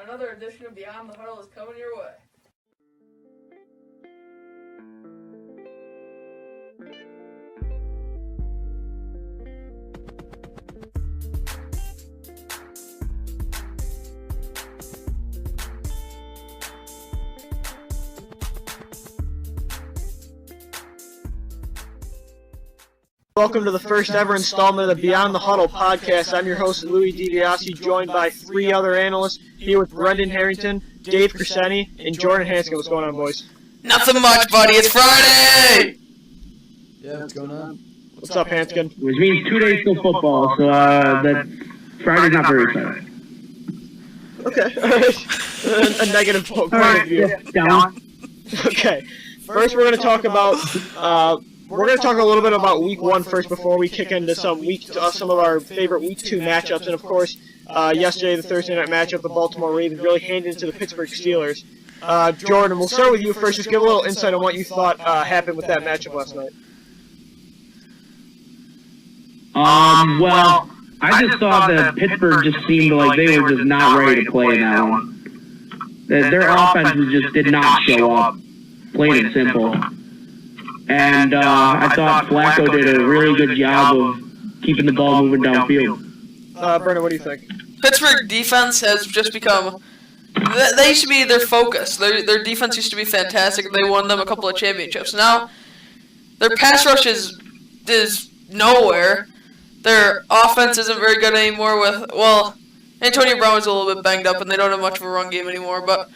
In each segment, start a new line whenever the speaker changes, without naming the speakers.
Another edition of Beyond the Huddle is coming your way.
Welcome to the first ever installment of the Beyond the Huddle podcast. I'm your host, Louis DiBiase, joined by three other analysts here with Brendan Harrington, Dave Crescenti, and Jordan Hanscom. What's going on, boys?
Nothing much, buddy. It's Friday!
Yeah, what's going on?
What's up, Hanscom?
Which means 2 days till football, so that Friday's not very exciting.
Okay. A negative point of view.
Down.
Okay. First, we're going to talk about we're going to talk a little bit about Week 1 first before we kick into some of our favorite Week 2 matchups. And, of course, yesterday, the Thursday night matchup, the Baltimore Ravens really handed it to the Pittsburgh Steelers. Jordan, we'll start with you first. Just give a little insight on what you thought happened with that matchup last night.
Well, I just thought that Pittsburgh just seemed like they were just not ready to play in that one. Their offenses just did not show up, plain and simple. And I thought Flacco did a really good job of keeping the ball moving downfield.
Brennan, what do you think?
Pittsburgh defense has just become... They used to be their focus. Their defense used to be fantastic. They won them a couple of championships. Now, their pass rush is nowhere. Their offense isn't very good anymore with... Well, Antonio Brown is a little bit banged up, and they don't have much of a run game anymore. But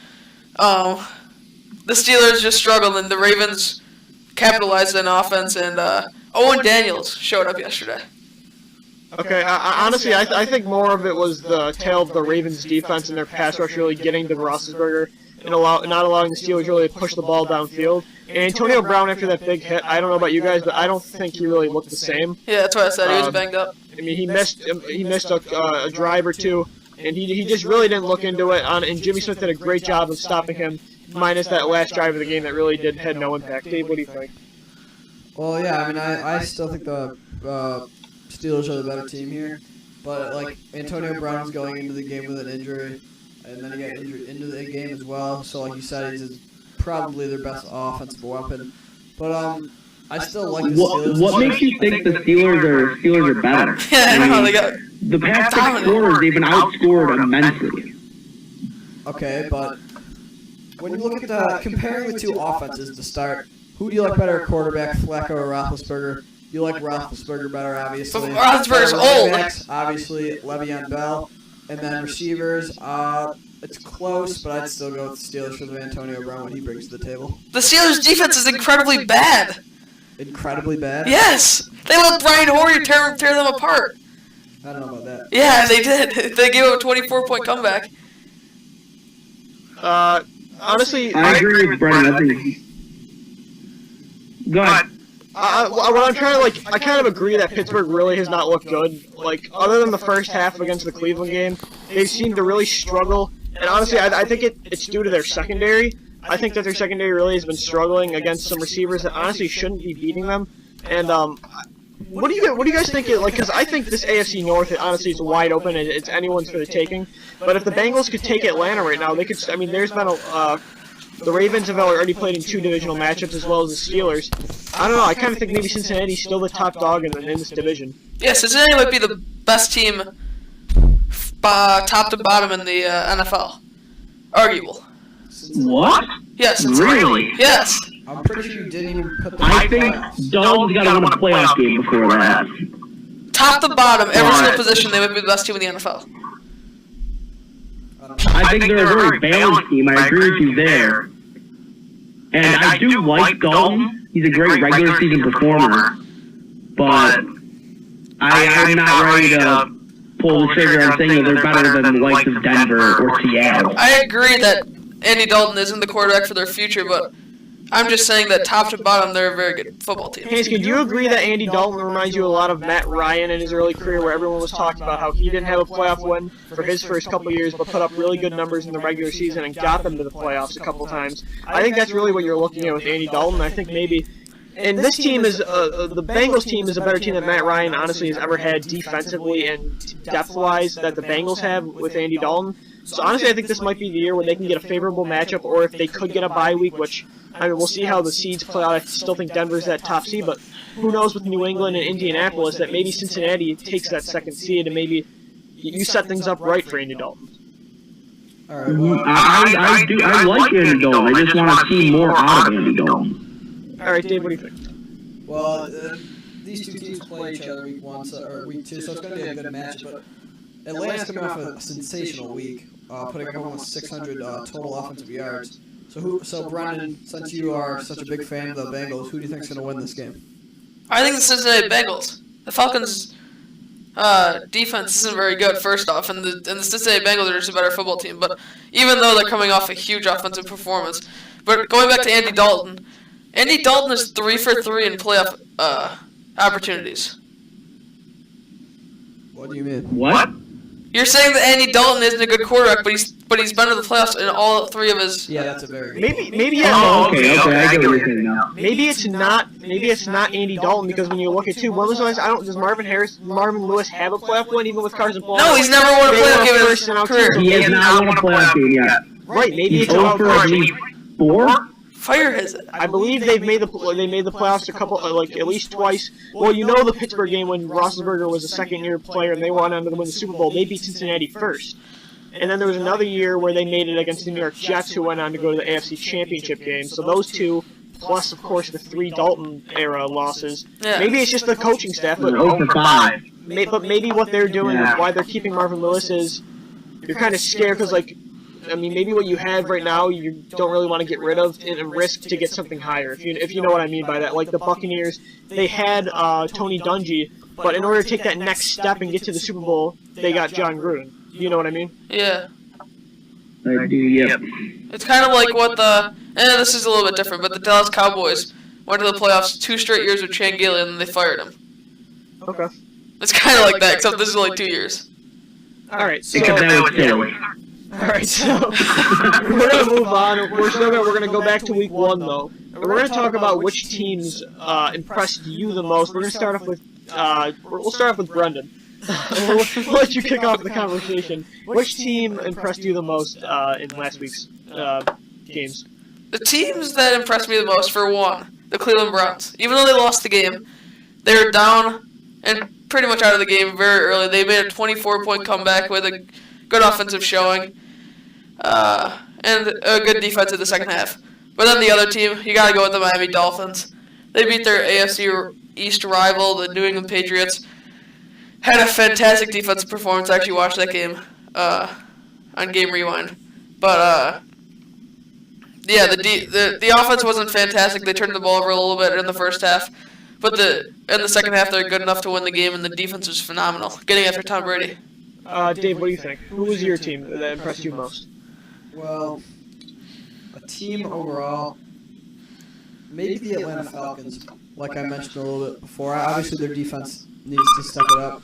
the Steelers just struggled, and the Ravens capitalized on offense, and Owen Daniels showed up yesterday.
Okay, honestly, I think more of it was the tale of the Ravens' defense and their pass rush really getting to Roethlisberger and not allowing the Steelers really to push the ball downfield. And Antonio Brown, after that big hit, I don't know about you guys, but I don't think he really looked the same.
Yeah, that's what I said. He was banged up.
I mean, he missed a drive or two, and he just really didn't look into it. And Jimmy Smith did a great job of stopping him, minus that last drive of the game that really had no impact. Dave, what do you think?
Well, yeah, I mean, I still think the Steelers are the better team here. But, like, Antonio Brown is going into the game with an injury, and then he got injured into the game as well. So, like you said, he's probably their best offensive weapon. But, I still like the Steelers.
What makes you think the Steelers are better?
Yeah, I know, they got...
The past 6 quarters, they've been outscored immensely.
Okay, but when you look at comparing the two offenses to start, who do you like better at quarterback, Flacco or Roethlisberger? You like Roethlisberger better, obviously.
But Roethlisberger's old.
Backs, obviously, Le'Veon Bell. And then receivers, it's close, but I'd still go with the Steelers for Antonio Brown, what he brings to the table.
The Steelers' defense is incredibly bad.
Incredibly bad?
Yes! They let Brian Hoyer tear them apart.
I don't know about that.
Yeah, they did. They gave up a 24-point comeback.
Honestly,
I agree with Brennan. I think. Go ahead.
What I'm trying to, I kind of agree that Pittsburgh really has not looked good. Like, other than the first half against the Cleveland game, they seem to really struggle. And honestly, I think it's due to their secondary. I think that their secondary really has been struggling against some receivers that honestly shouldn't be beating them. And what do you guys think? Because I think this AFC North, honestly, is wide open. It's anyone's for the taking. But if the Bengals could take Atlanta right now, they could. I mean, there's been the Ravens have already played in 2 divisional matchups as well as the Steelers. I don't know. I kind of think maybe Cincinnati's still the top dog in this division.
Yeah, Cincinnati might be the best team, top to bottom in the NFL. Arguable.
What?
Yes.
Really?
Yes.
I'm pretty sure you didn't even put the
I think Dalton's got to win a playoff game before that.
Top to bottom, every single position, they would be the best team in the NFL.
I think they're a very balanced team. I agree with you there. And I do like Dalton. He's a great regular season performer. But I'm not ready to pull the trigger on saying that they're better than the likes of Denver or Seattle.
I agree that Andy Dalton isn't the quarterback for their future, but I'm just saying that top to bottom, they're a very good football team.
Hansky, do you agree that Andy Dalton reminds you a lot of Matt Ryan in his early career, where everyone was talking about how he didn't have a playoff win for his first couple years, but put up really good numbers in the regular season and got them to the playoffs a couple times? I think that's really what you're looking at with Andy Dalton. I think maybe And this team is the Bengals team is a better team than Matt Ryan honestly has ever had defensively and depth-wise that the Bengals have with Andy Dalton. So honestly, I think this might be the year where they can get a favorable matchup, or if they could get a bye week, which I mean we'll see how the seeds play out. I still think Denver's that top seed, but who knows with New England and Indianapolis that maybe Cincinnati takes that second seed and maybe you set things up right for Andy Dalton.
All right. Well,
I like Andy Dalton. I just want to see more out of Andy Dalton.
All right, Dave, what do you think?
well, these two teams play each other week 1 or week 2, so it's going to be a good match. But Atlanta's coming off a sensational week, putting up almost 600 total offensive yards. So Brendan, since you are such a big fan of the Bengals, who do you think is going to win this game?
I think the Cincinnati Bengals. The Falcons' defense isn't very good, first off, and the Cincinnati Bengals are just a better football team. But even though they're coming off a huge offensive performance, but going back to Andy Dalton is 3 for 3 in playoff opportunities.
What do you mean?
What?
You're saying that Andy Dalton isn't a good quarterback, but he's been to the playoffs in all 3 of his.
Yeah, that's a very good
Maybe
Oh, okay, I get what you're saying now.
Maybe it's not Andy Dalton because when you look at when was the last, does Marvin Lewis have a playoff win even with Carson Palmer?
No, he's never won a playoff game in his career.
He has not won a playoff game yet.
Right, maybe
He's
it's about
over, I believe, 4?
Fire his.
I believe they made the playoffs a couple at least twice. Well, you know the Pittsburgh game when Roethlisberger was a second-year player and they went on to win the Super Bowl. They beat Cincinnati first, and then there was another year where they made it against the New York Jets, who went on to go to the AFC Championship game. So those two, plus of course the 3 Dalton era losses.
Yeah.
Maybe it's just the coaching staff, but
0 for 5.
maybe what they're doing,
Yeah.
why they're keeping Marvin Lewis is you're kind of scared because maybe what you have right now, you don't really want to get rid of and risk to get something higher. If you know what I mean by that, like the Buccaneers, they had Tony Dungy, but in order to take that next step and get to the Super Bowl, they got John Gruden. You know what I mean?
Yeah.
I do, yep.
It's kind of like what this is a little bit different, but the Dallas Cowboys went to the playoffs 2 straight years with Chan Gailey and then they fired him.
Okay.
It's kind of like that, except this is only 2 years.
All right. So,
Except that was silly.
all right. So we're gonna move on. We're gonna go back to week 1 though. And we're gonna talk about which teams impressed you the most. We're gonna start off with we'll start off with Brendan. we'll let you kick off the conversation. Which team impressed you the most in last week's games?
The teams that impressed me the most, for one, the Cleveland Browns. Even though they lost the game, they were down and pretty much out of the game very early. They made a 24-point comeback with a good offensive showing and a good defense in the second half. But then the other team, you got to go with the Miami Dolphins. They beat their AFC East rival, the New England Patriots. Had a fantastic defensive performance. I actually watched that game on Game Rewind. But yeah, the offense wasn't fantastic. They turned the ball over a little bit in the first half. But in the second half, they're good enough to win the game, and the defense was phenomenal, getting after Tom Brady.
Dave, what do you think? Who was your team that impressed you most?
Well, a team overall, maybe the Atlanta Falcons. Like I mentioned a little bit before, obviously their defense needs to step it up.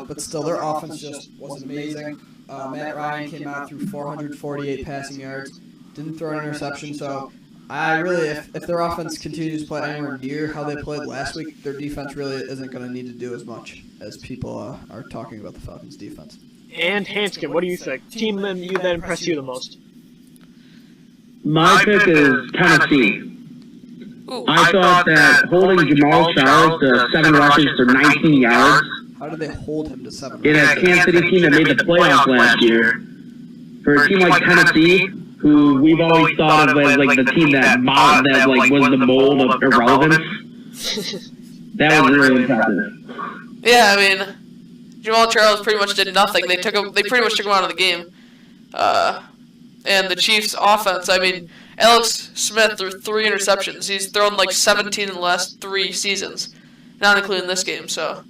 But still, their offense just was amazing. Matt Ryan came out through 448 passing yards, didn't throw an interception. So I really, if their offense continues to play anywhere near how they played last week, their defense really isn't going to need to do as much as people are talking about the Falcons' defense.
And Hanskin, what do you think? Team that impressed you the most?
My pick is Tennessee.
Ooh.
I thought that holding Jamal Charles to 7 rushes for 19 yards
How did they hold him to 7?
in a Kansas City team that made the playoffs last year, for a team like Tennessee, who we've always thought of as like the team that was the mold of irrelevance, that was really impressive.
Yeah, I mean, Jamal Charles pretty much did nothing. They pretty much took him out of the game. And the Chiefs' offense, I mean, Alex Smith threw 3 interceptions. He's thrown like 17 in the last 3 seasons, not including this game. So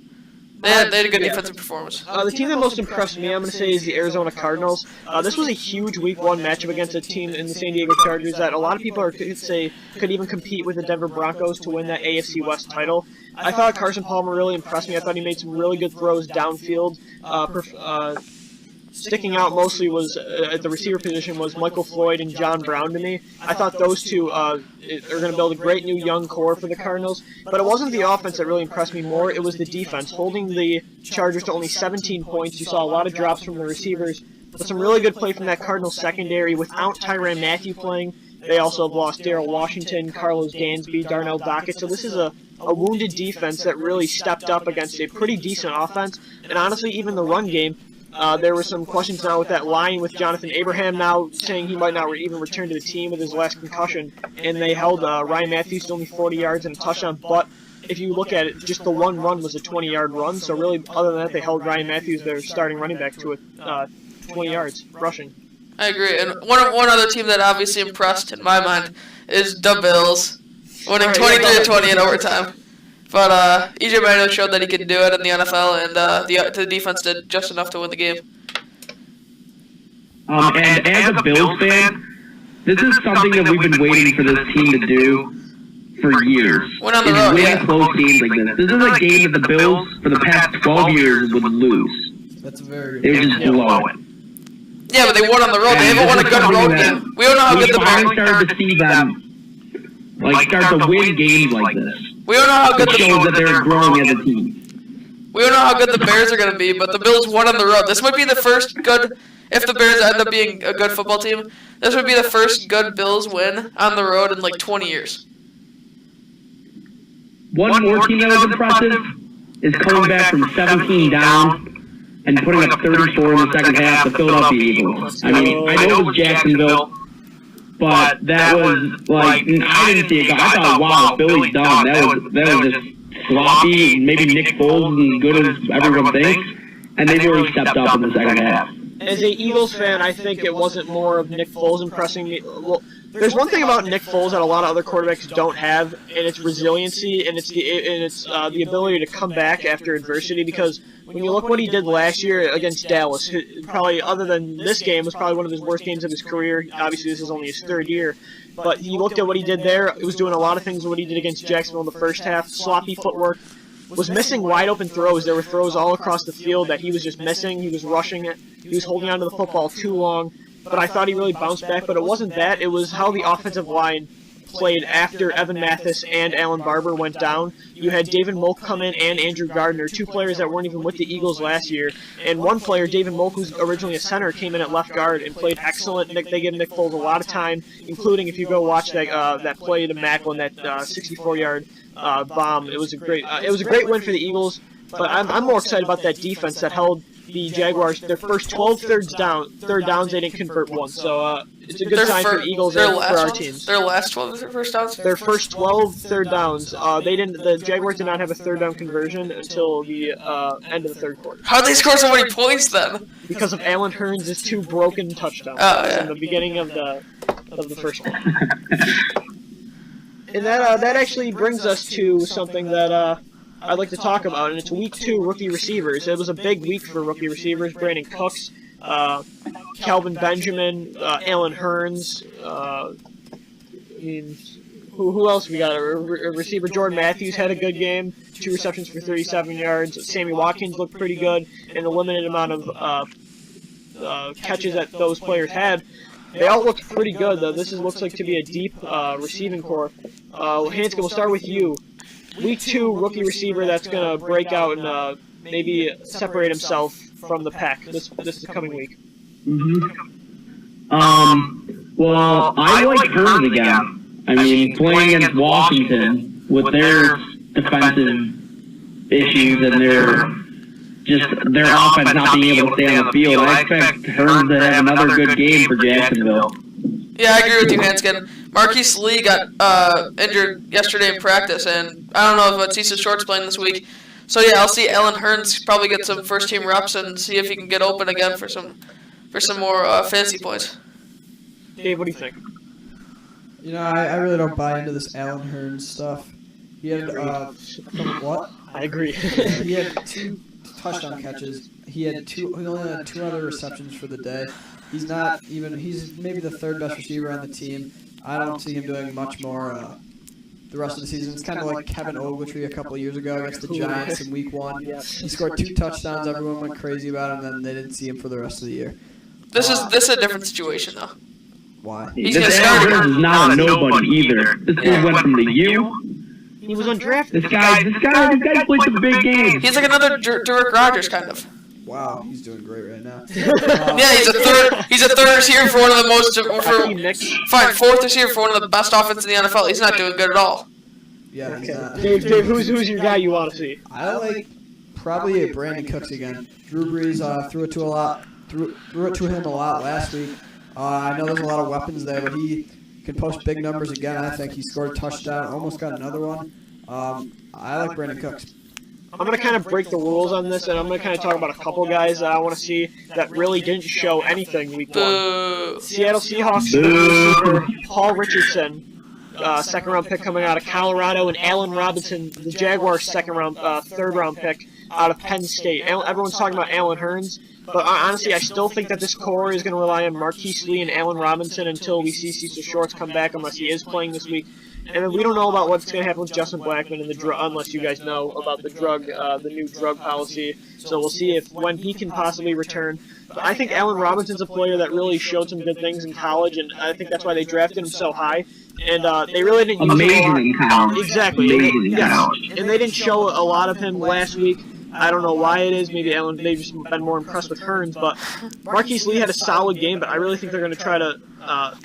they had a good defensive performance.
The team that most impressed me, I'm going to say, is the Arizona Cardinals. This was a huge Week 1 matchup against a team in the San Diego Chargers that a lot of people could even compete with the Denver Broncos to win that AFC West title. I thought Carson Palmer really impressed me. I thought he made some really good throws downfield. sticking out mostly was at the receiver position was Michael Floyd and John Brown to me. I thought those two are going to build a great new young core for the Cardinals. But it wasn't the offense that really impressed me more. It was the defense, holding the Chargers to only 17 points. You saw a lot of drops from the receivers, but some really good play from that Cardinals secondary without Tyrann Mathieu playing. They also have lost Darrell Washington, Carlos Dansby, Darnell Dockett. So this is a wounded defense that really stepped up against a pretty decent offense. And honestly, even the run game, there were some questions now with that line with Jonathan Abraham now saying he might not even return to the team with his last concussion. And they held Ryan Matthews to only 40 yards and a touchdown. But if you look at it, just the one run was a 20-yard run. So really, other than that, they held Ryan Matthews, their starting running back, to 20 yards rushing.
I agree. And one other team that obviously impressed in my mind is the Bills, winning 23-20 in overtime. But E.J. Manuel showed that he could do it in the NFL, and the defense did just enough to win the game.
And as a Bills fan, this is something that we've been waiting for this team to do for years.
Win on the road,
win close games like this. This is a game that the Bills, for the past 12 years, would lose.
That's very
They would just blow it.
Yeah, but they won on the road. They haven't won a good road game. We don't know how good the Bears.
We started to see them start to win games like this.
We don't know how good
It shows that they're growing as a team.
We don't know how good the Bears are going to be, but the Bills won on the road. This might be the first good, if the Bears end up being a good football team, this would be the first good Bills win on the road in like 20 years.
One more team that was impressive is coming back from 17 down and putting up 34 in the second half, the Philadelphia Eagles. I mean, I know it was Jacksonville, but that was I didn't see it. I thought, wow, Philly's done. That was just sloppy. Maybe Nick Foles isn't as good as everyone thinks, and they really stepped up in the second half.
As a Eagles fan, I think it wasn't more of Nick Foles impressing me. Well, there's one thing about Nick Foles that a lot of other quarterbacks don't have, and it's resiliency, and it's the ability to come back after adversity. Because when you look what he did last year against Dallas, probably other than this game, was probably one of his worst games of his career. Obviously, this is only his third year, but you looked at what he did there. It was doing a lot of things what he did against Jacksonville in the first half. Sloppy footwork. Was missing wide open throws. There were throws all across the field that he was just missing. He was rushing it. He was holding onto the football too long. But I thought he really bounced back. But it wasn't that. It was how the offensive line played after Evan Mathis and Alan Barber went down. You had David Moak come in and Andrew Gardner, two players that weren't even with the Eagles last year. And one player, David Moak, who's originally a center, came in at left guard and played excellent. They gave Nick Foles a lot of time, including if you go watch that play to Macklin, that 64-yard bomb. It was a great win for the Eagles. But I'm more excited about that defense that held the Jaguars. Their first 12 third downs, they didn't convert one. So it's a good sign for the Eagles and for our teams.
Their last 12 first downs?
Their first 12 third downs. The Jaguars did not have a third down conversion until the end of the third quarter.
How'd they score so many points then?
Because of Allen Hurns' two broken touchdowns in the beginning of the first quarter. And that actually brings us to something that I'd like to talk about, and it's Week 2 rookie receivers. It was a big week for rookie receivers. Brandon Cooks, Calvin Benjamin, Allen Hurns. Who else we got? A receiver, Jordan Matthews, had a good game. 2 receptions for 37 yards. Sammy Watkins looked pretty good, and the limited amount of catches that those players had. They all looked pretty good, though. This looks like to be a deep receiving core. Hanscom, we'll start with you. Week 2 rookie receiver that's going to break out and maybe separate himself from the pack this coming week.
Well, I like Hurns again. I mean, playing against Washington with their defensive issues and their offense not being able to stay on the field, I expect Hurns to have another good game for Jacksonville.
Yeah, I agree with you, Hanskin. Marquise Lee got injured yesterday in practice, and I don't know if Batista Short's playing this week. So yeah, I'll see Allen Hurns probably get some first-team reps and see if he can get open again for some more fantasy points.
Dave, what do you think?
You know, I really don't buy into this Allen Hurns stuff. He had what?
I agree.
He had 2 touchdown catches. He only had 2 other receptions for the day. He's maybe the 3rd best receiver on the team. I don't see him doing much more the rest of the season. It's kind of like Kevin Ogletree a couple of years ago against the Giants in Week 1. He scored 2 touchdowns. Everyone went crazy about him, and then they didn't see him for the rest of the year.
This is a different situation though.
Why?
He's
This
gonna start.
Aaron is not a nobody either. This dude went from the U.
He was undrafted.
This guy played some big games.
He's like another Derek Rogers kind of.
Wow, he's doing great right now.
Yeah, he's a third receiver for one of the most fourth receiver for one of the best offenses in the NFL. He's not doing good at all.
Yeah, he's not.
Dave, who's your guy you want to see?
I like probably Brandon Cooks again. Drew Brees threw it to him a lot last week. I know there's a lot of weapons there, but he can post big numbers again. I think he scored a touchdown, almost got another one. I like Brandon Cooks.
I'm going to kind of break the rules on this, and I'm going to kind of talk about a couple guys that I want to see that really didn't show anything Week 1. Seattle Seahawks receiver Paul Richardson, second-round pick coming out of Colorado, and Allen Robinson, the Jaguars' third-round pick out of Penn State. Everyone's talking about Allen Hurns, but honestly, I still think that this core is going to rely on Marquise Lee and Allen Robinson until we see Cecil Shorts come back, unless he is playing this week. And then we don't know about what's going to happen with Justin Blackmon and unless you guys know about the new drug policy. So we'll see when he can possibly return. But I think Allen Robinson's a player that really showed some good things in college, and I think that's why they drafted him so high. And they really didn't use him
in college.
Exactly. Yes. And they didn't show a lot of him last week. I don't know why it is. Maybe Allen, they've just been more impressed with Hurns. But Marquise Lee had a solid game, but I really think they're going to try to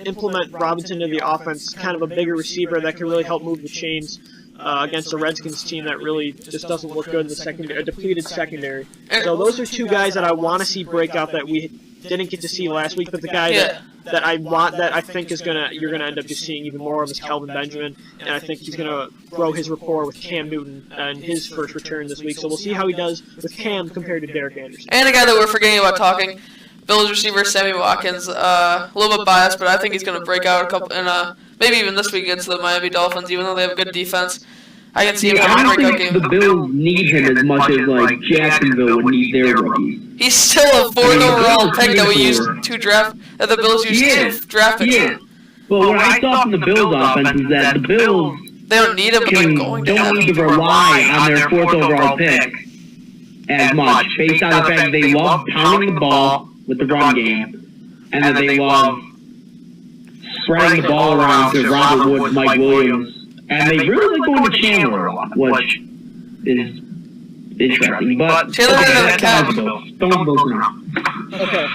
implement Robinson into the offense, kind of a bigger receiver that can really help move the chains against a Redskins team that really just doesn't look good in the secondary, a depleted secondary. So those are two guys that I want to see break out that we didn't get to see last week, but the guy that I think you're gonna end up just seeing even more of is Kelvin Benjamin, and I think he's gonna grow his rapport with Cam Newton in his first return this week. So we'll see how he does with Cam compared to Derek Anderson.
And a guy that we're forgetting about talking, Bills receiver Sammy Watkins. A little bit biased, but I think he's gonna break out a couple, and maybe even this week against the Miami Dolphins, even though they have a good defense. I can see him having a breakout game.
The Bills need him as much as like Jacksonville would need their rookies.
He's still a fourth overall pick that the Bills used 2 draft picks.
Yeah. But what I saw from the Bills offense is that the Bills
They don't need him, but they're going to
don't need to rely on their 4th overall pick as much, based on the fact that they love pounding the ball with the run game, and that they love spreading the ball around to Robert Woods, Mike Williams, and they really like going to Chandler a lot, which is interesting. But don't vote now.
Okay,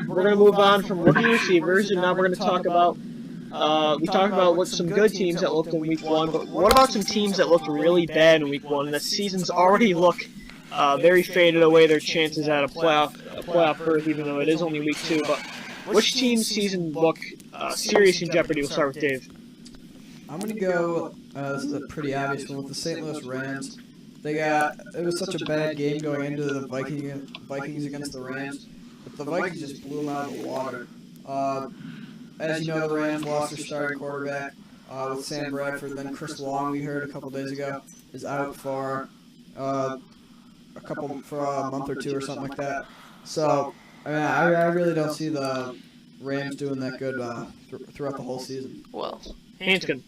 we're gonna move on from rookie receivers, and now we're gonna talk about. We talked about what some good teams that looked in Week 1, but what about some teams that looked really bad in Week 1? And the season's already look very faded away their chances at a playoff berth, even though it is only Week 2. But which team's season look serious in jeopardy? We'll start with Dave.
I'm going to go, this is a pretty obvious one, with the St. Louis Rams. It was such a bad game going into the Vikings against the Rams, but the Vikings just blew them out of the water. As you know, the Rams lost their starting quarterback with Sam Bradford. Then Chris Long, we heard a couple days ago, is out for a month or 2 or something like that. So, I mean, I really don't see the Rams doing that good throughout the whole season.
Well,
Hanskin.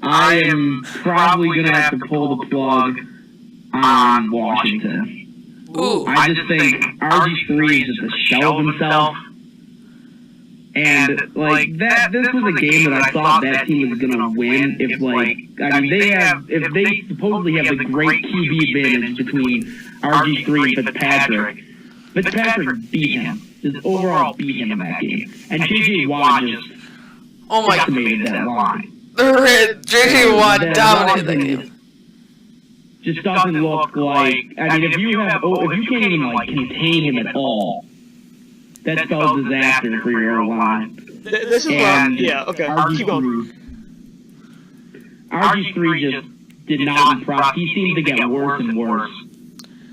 I am probably going to have to pull the plug on Washington.
ooh,
I just think RG3 is just a shell of himself. And, like, this was a game that I thought that team was going to win if they supposedly have the great QB advantage between RG3 and Fitzpatrick. Fitzpatrick beat him. Just overall beat him in that game. And J.J. Watt just decimated that line.
J.J. Watt dominated that game.
Just doesn't look like. I mean, if you can't even like contain him at all, that spells disaster for your line.
This is okay. Keep going.
RG3 just did not impress. He seems to get worse and worse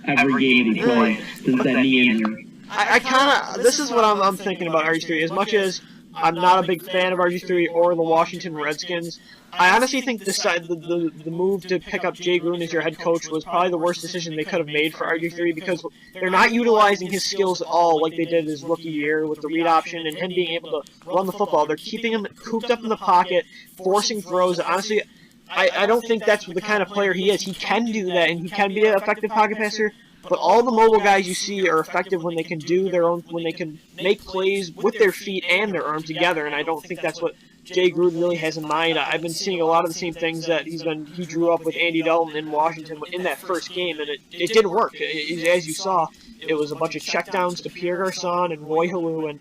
every game he plays since that knee injury.
I kind of. This is what I'm thinking about RG3. As much as I'm not a big fan of RG3 or the Washington Redskins. I honestly think the move to pick up Jay Gruden as your head coach was probably the worst decision they could have made for RG3 because they're not utilizing his skills at all like they did his rookie year with the read option and him being able to run the football. They're keeping him cooped up in the pocket, forcing throws. Honestly, I don't think that's the kind of player he is. He can do that, and he can be an effective pocket passer. But all the mobile guys you see are effective when they can do their own, when they can make plays with their feet and their arms together. And I don't think that's what Jay Gruden really has in mind. I've been seeing a lot of the same things that he drew up with Andy Dalton in Washington in that first game, and it didn't work. As you saw, it was a bunch of checkdowns to Pierre Garçon and Roy Halou, and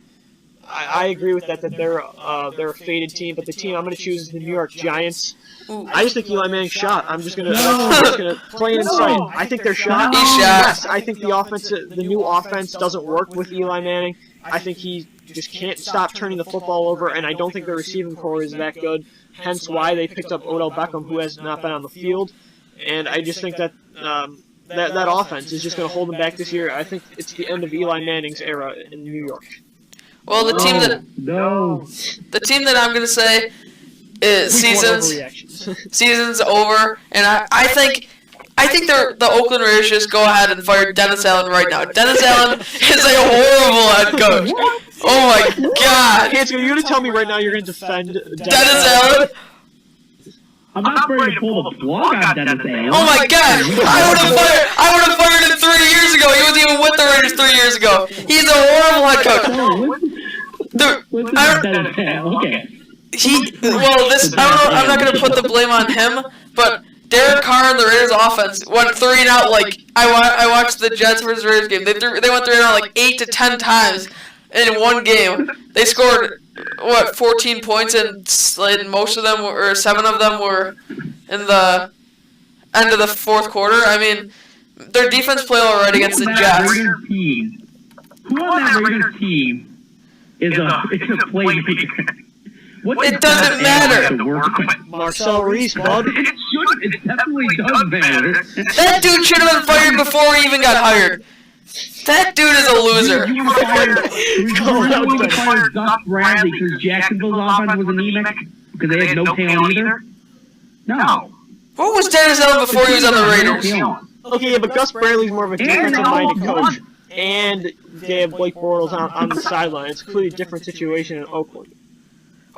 I agree with that they're a faded team. But the team I'm going to choose is the New York Giants. I just think Eli Manning's shot. I'm just gonna play it in sight. I think they're shot.
He's shot.
Yes, I think the new offense doesn't work with Eli Manning. I think he just can't stop turning the football over, and I don't think the receiving core is that good. Hence why they picked up Odell Beckham, who has not been on the field. And I just think that that offense is just going to hold them back this year. I think it's the end of Eli Manning's era in New York.
Well, the team that I'm going to say is season's over, and I think the Oakland Raiders should just go ahead and fire Dennis Allen right now. Dennis Allen is a horrible head coach. Oh my God!
Hanson, you're going to tell me right now you're going to defend
Dennis Allen?
I'm not ready to pull the plug on Dennis Allen.
Oh my God! I would have fired him 3 years ago. He wasn't even with the Raiders 3 years ago. He's a horrible head coach.
Okay.
I'm not gonna put the blame on him, but Derek Carr and the Raiders offense went 3 and out. Like I watched the Jets versus Raiders game. They went 3 and out like 8 to 10 times in one game. They scored 14 points, and most of them or 7 of them were in the end of the fourth quarter. I mean, their defense played all right against the Jets.
Who on that Raiders team is a playmaker?
It doesn't matter.
Marcel Reese, bud.
It definitely does matter.
That dude should have been fired before he even got hired. That dude is a loser.
You fired Gus Bradley because Jacksonville's offense was anemic because they had no talent either? No.
What was Dennis Allen before he was on the Raiders?
Okay, yeah, but Gus Bradley's more of a defensive-minded coach. And they have Blake Bortles on the sideline. It's a completely different situation in Oakland.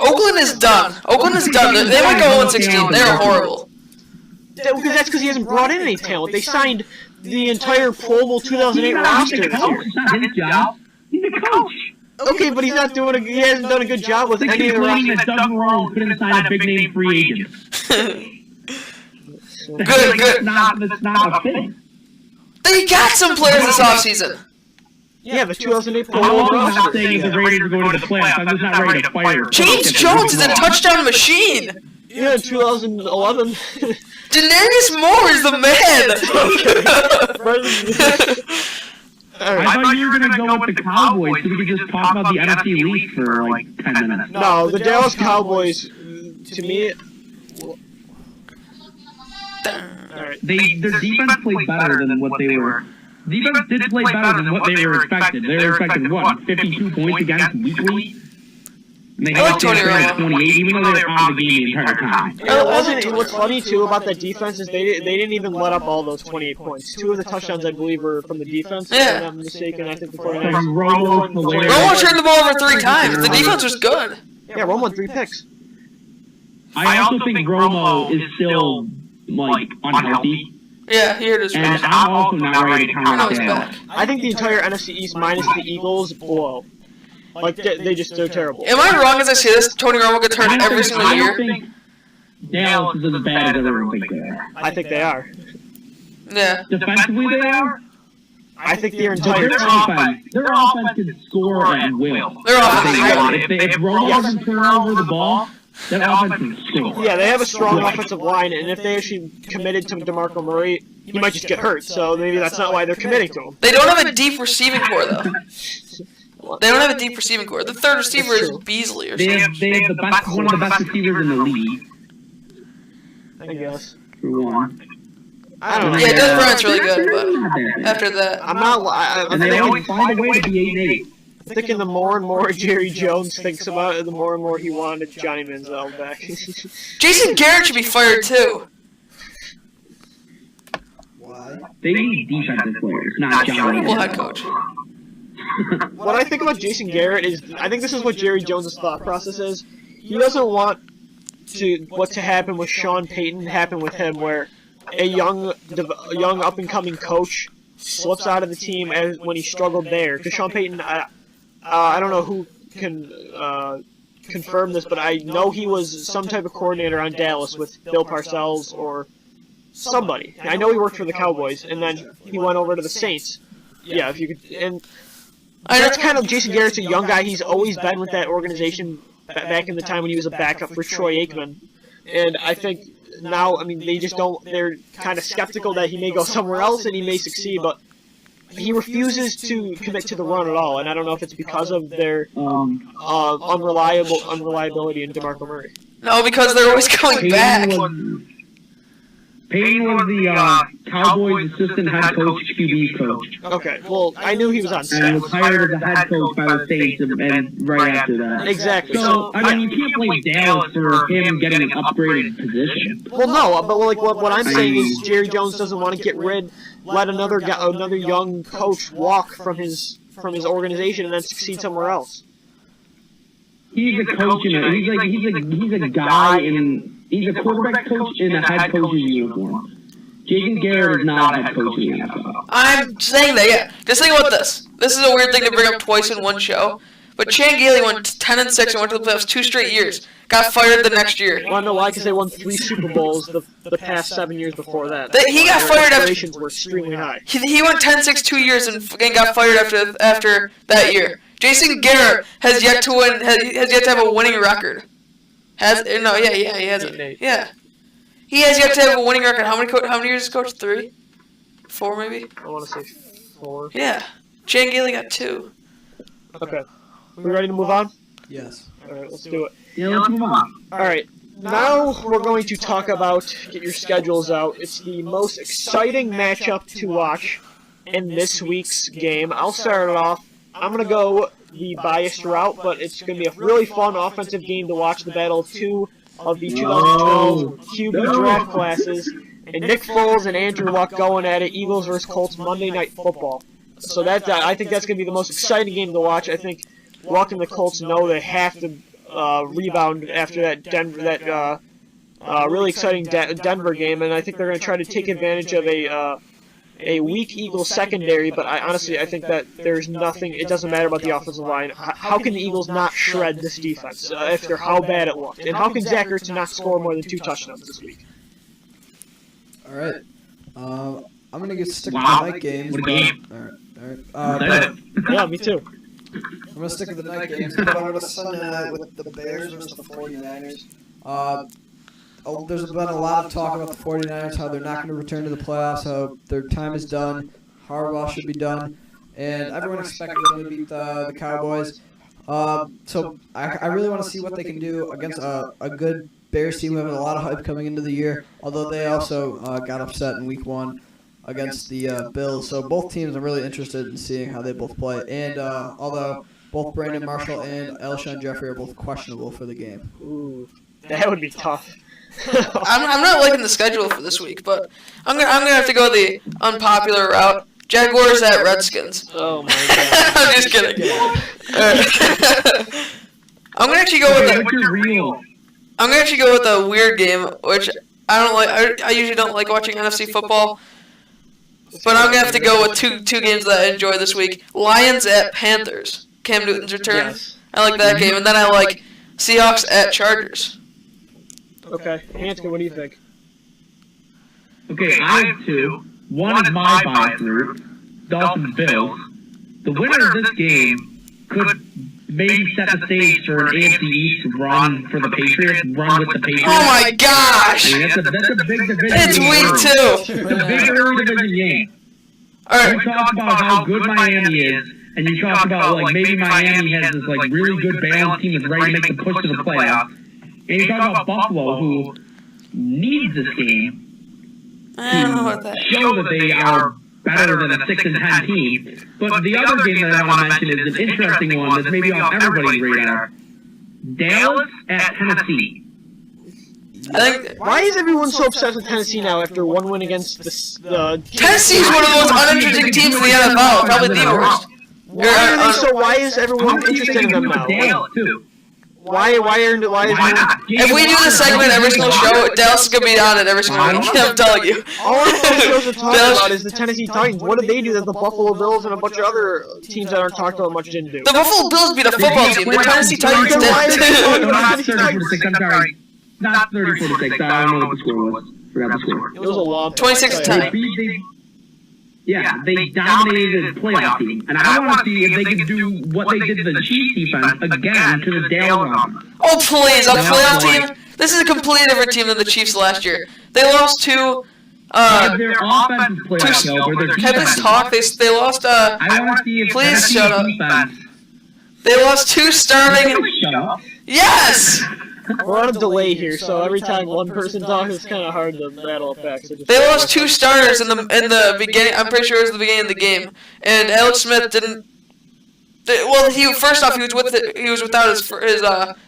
Oakland is done. Oakland is done. They might go 0-16. They're horrible.
That's because he hasn't brought in any talent. They signed the entire Pro Bowl 2008 roster this year.
It's not his job. He's a coach.
Okay, but he hasn't done a good job with any of the roster.
That Doug Marrone couldn't sign a big name free agent.
Good.
That's not a fit.
They got some players this offseason.
Yeah, the 2008 Pro
I'm
Bowl
also
roster.
not saying if the Raiders are going to the playoffs. I'm just not ready to fire.
James Jones is a touchdown machine.
Yeah, in 2011.
Denarius Moore is the man.
I thought you were going to go with the Cowboys so we could just talk about the NFC League for like 10 minutes.
No, the Dallas Cowboys, to me...
Their defense played better than what they were. Defense did play better than what they were expected. They were expecting, 52 points against weekly? And they
I like Tony
at 28, even though they were on the game the entire time.
What's funny, too, about that defense is they didn't even let up all those 28 points. 2 of the touchdowns, I believe, were from the defense.
Yeah.
If I'm not mistaken, I think the 49ers...
Romo turned the ball over 3 times. The defense was good.
Yeah, Romo had 3 picks.
I also think Romo is still, like, unhealthy.
Yeah, here it is.
And I'm also not ready to count him out.
I think the entire NFC East minus the Eagles blow. Like, they're terrible.
Am I wrong as I say this? Tony Romo gets hurt every single year?
I don't think Dallas is as bad as everyone thinks they are.
I think they are.
Yeah.
Defensively, they are.
I think their entire
Their offense can score at will.
Their offense is good.
If Romo doesn't turn over the ball, that offense can score.
Yeah, they have a strong offensive line, and if they actually committed to DeMarco Murray, he might just get hurt, so maybe that's not why they're committing to him.
They don't have a deep receiving core, though. They don't have a deep receiving core. The third receiver is Beasley or something.
They have one of the best receivers in the league.
I guess.
For one.
I don't know.
Yeah, Des Bryant's really good, but after that...
I'm not...
And they always find a way to be
thinking the more and more Jerry Jones thinks about it, the more and more he wanted Johnny Manziel back.
Jason Garrett should be fired too.
Why?
They need defensive players, not Johnny.
Horrible head coach.
What I think about Jason Garrett is, I think this is what Jerry Jones' thought process is. He doesn't want what to happen with Sean Payton happen with him, where a young up-and-coming coach slips out of the team when he struggled there. Because Sean Payton, I don't know who can confirm this, but I know he was some type of coordinator on Dallas with Bill Parcells or somebody. I know he worked for the Cowboys, and then he went over to the Saints. Yeah, if you could, and that's kind of Jason Garrett's a young guy. He's always been with that organization back in the time when he was a backup for Troy Aikman, and I think now, I mean, they just don't. They're kind of skeptical that he may go somewhere else and he may succeed, but he refuses to commit to the run at all. And I don't know if it's because of their unreliability in DeMarco Murray.
No, because they're always going back.
Payton was the Cowboys' assistant head coach, QB coach.
Okay, well, I knew he was on
And
staff.
was hired as a head coach by the Saints and right after that.
Exactly.
So, I mean, you can't blame Dallas for him getting an upgraded position.
Well, no, but like what I'm saying is Jerry Jones doesn't want to let another young coach walk from his organization and then succeed somewhere else.
He's a coach he's a guy he's a quarterback coach in a head coach's uniform. Jason Garrett is not a head coach in the NFL.
I'm saying that, yeah. Just think about this. This is a weird thing to bring up twice in one show. But Chan Gailey went 10-6 and went to the playoffs 2 straight years. Got fired the next year.
Well, I know why, because they won 3 Super Bowls the past 7 years before that.
He got fired after.
Expectations were extremely high.
He went 10-6 2 years and got fired after that year. Jason Garrett has yet to win. Has yet to have a winning record. He hasn't. Yeah, he has yet to have a winning record. How many years has coached? 3, 4 maybe.
I want to say 4.
Yeah, Chan Gailey got 2.
Okay, we ready to move on?
Yes.
All right, let's do it.
Yeah, let's move on.
All right, now we're going to talk about, get your schedules out. It's the most exciting matchup to watch in this week's game. I'll start it off. I'm going to go the biased route, but it's going to be a really fun offensive game to watch, the battle of 2 of the 2012 QB draft classes, and Nick Foles and Andrew Luck going at it, Eagles versus Colts, Monday Night Football. So I think that's going to be the most exciting game to watch. I think Luck and the Colts know they have to rebound after that really exciting Denver game, and I think they're going to try to take advantage of a weak Eagles secondary, but I think that there's nothing, it doesn't matter about the offensive line. How can the Eagles not shred this defense after how bad it looked? And how can Zach Ertz not score more than 2 touchdowns this week?
All right. I'm going to stick with the night games.
What a game.
All right.
Yeah, me too.
I'm going to stick with the night games. I'm going to go to Sunday night with the Bears versus the 49ers. There's been a lot of talk about the 49ers, how they're not going to return to the playoffs, how their time is done, Harbaugh should be done, and everyone expected them to beat the Cowboys. So I really want to see what they can do against a good Bears team who have a lot of hype coming into the year, although they also got upset in Week 1 against the Bills. So both teams are really interested in seeing how they both play, and although both Brandon Marshall and Alshon Jeffrey are both questionable for the game.
Ooh, that would be tough.
I'm not liking the schedule for this week, but I'm gonna have to go the unpopular route. Jaguars at Redskins.
Oh my god.
I'm just kidding. I'm gonna actually go with a weird game, which I don't like. I usually don't like watching NFC football, but I'm gonna have to go with two games that I enjoy this week. Lions at Panthers. Cam Newton's return.
Yes.
I like that game, and then I like Seahawks at Chargers.
Okay, Anthony, what do you think?
Okay, I have 2. One is my bias route, Dolphins Bills. The winner of this game could maybe set the stage for an AFC East run for the Patriots, run with the Patriots.
Oh my gosh!
I mean, that's a big division.
It's week 2.
It's a big early division game.
Alright.
You talk about how good Miami is, and you talk about maybe Miami has this really good balanced team that's ready to make the push to the playoffs. And you talk about Buffalo, who needs this game
I don't know about that.
show that they are better than a 6-10 team. But the other game that I want to mention is an interesting one that's maybe off everybody's radar. Dallas at Tennessee.
I think
Why is everyone so obsessed with Tennessee now after one win against the
Tennessee's one of the most uninteresting teams in the NFL, probably the worst.
Why is everyone interested in them now?
Dallas, too.
Why is
If we do the segment every single show, Dallas is gonna be on it every single week. I'm telling you.
all our shows are talking about is the Tennessee Titans? What did they do that the Buffalo Bills and a bunch of other teams that aren't talked about much didn't do?
The Buffalo Bills beat a football team. The Tennessee Titans
Then why are they
did.
talking about
Not
Tennessee
30-46,
Titans?
I'm sorry. Not 30-46, I don't know what the score was. Forgot the score.
It was a long
26-10.
They dominated the playoff team. And I want to see if they can do what they did to the Chiefs defense again to the Dallas offense.
Oh please, a playoff team? This is a completely different team than the Chiefs last year. They lost two.
Their offense is playoff, though, but their
Can I please
defense.
talk? They lost.
I want to see if
Please
Tennessee's
shut up.
defense.
They lost two starting.
Shut up.
Yes.
We're on a delay here, so every time one person talks, it's kind of hard to battle it back. So just
They lost two starters in the beginning. I'm pretty sure it was the beginning of the game, and Alex Smith didn't. Well, he was without his